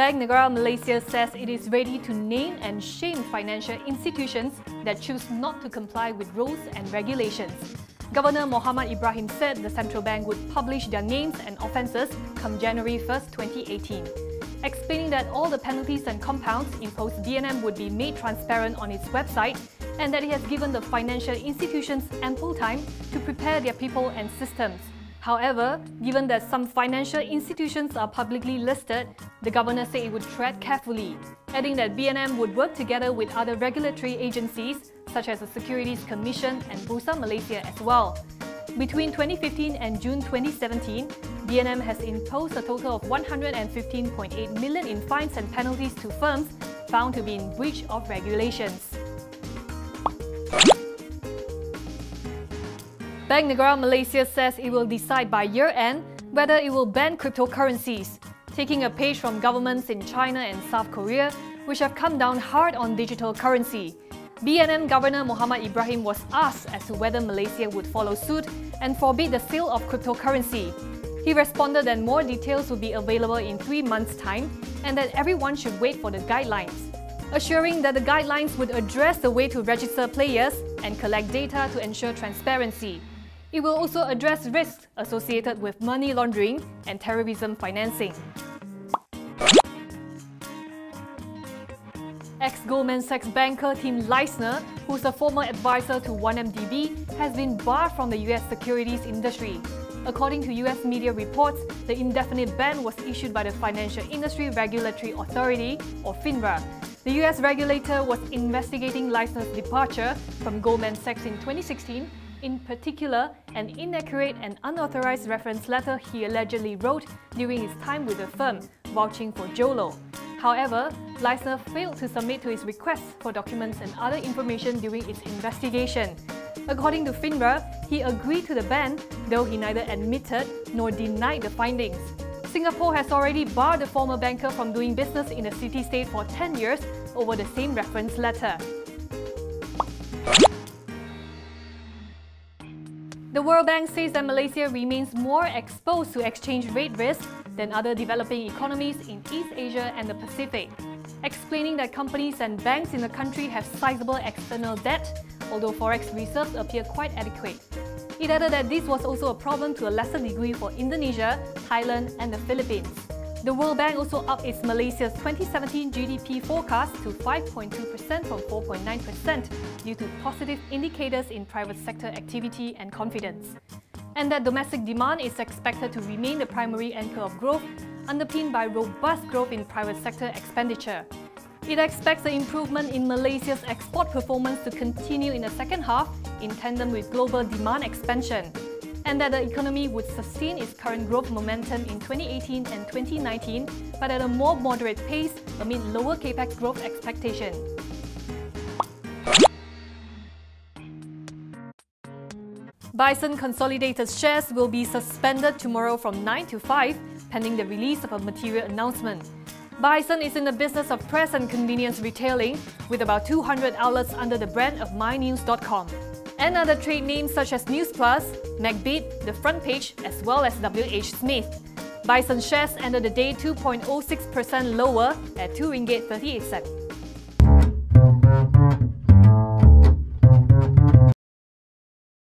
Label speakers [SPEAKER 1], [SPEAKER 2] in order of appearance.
[SPEAKER 1] Bank Negara Malaysia says it is ready to name and shame financial institutions that choose not to comply with rules and regulations. Governor Muhammad Ibrahim said the central bank would publish their names and offences come January 1st, 2018, explaining that all the penalties and compounds imposed BNM would be made transparent on its website and that it has given the financial institutions ample time to prepare their people and systems. However, given that some financial institutions are publicly listed, the governor said it would tread carefully, adding that BNM would work together with other regulatory agencies such as the Securities Commission and Bursa Malaysia as well. Between 2015 and June 2017, BNM has imposed a total of 115.8 million in fines and penalties to firms found to be in breach of regulations. Bank Negara Malaysia says it will decide by year-end whether it will ban cryptocurrencies, taking a page from governments in China and South Korea, which have come down hard on digital currency. BNM Governor Muhammad Ibrahim was asked as to whether Malaysia would follow suit and forbid the sale of cryptocurrency. He responded that more details would be available in 3 months' time and that everyone should wait for the guidelines, assuring that the guidelines would address the way to register players and collect data to ensure transparency. It will also address risks associated with money laundering and terrorism financing. Ex-Goldman Sachs banker Tim Leissner, who's a former advisor to 1MDB, has been barred from the US securities industry. According to US media reports, the indefinite ban was issued by the Financial Industry Regulatory Authority, or FINRA. The US regulator was investigating Leissner's departure from Goldman Sachs in 2016, in particular, an inaccurate and unauthorized reference letter he allegedly wrote during his time with the firm, vouching for Jolo. However, Leissner failed to submit to his request for documents and other information during its investigation. According to FINRA, he agreed to the ban, though he neither admitted nor denied the findings. Singapore has already barred the former banker from doing business in the city-state for 10 years over the same reference letter. The World Bank says that Malaysia remains more exposed to exchange rate risk than other developing economies in East Asia and the Pacific, explaining that companies and banks in the country have sizable external debt, although forex reserves appear quite adequate. It added that this was also a problem to a lesser degree for Indonesia, Thailand and the Philippines. The World Bank also upped its Malaysia's 2017 GDP forecast to 5.2% from 4.9% due to positive indicators in private sector activity and confidence, and that domestic demand is expected to remain the primary anchor of growth, underpinned by robust growth in private sector expenditure. It expects the improvement in Malaysia's export performance to continue in the second half in tandem with global demand expansion, and that the economy would sustain its current growth momentum in 2018 and 2019, but at a more moderate pace amid lower capex growth expectations. Bison Consolidated shares will be suspended tomorrow from 9 to 5, pending the release of a material announcement. Bison is in the business of press and convenience retailing, with about 200 outlets under the brand of mynews.com. And other trade names such as News Plus, MacBeat, The Front Page, as well as WH Smith. Bison shares ended the day 2.06% lower at RM2.38.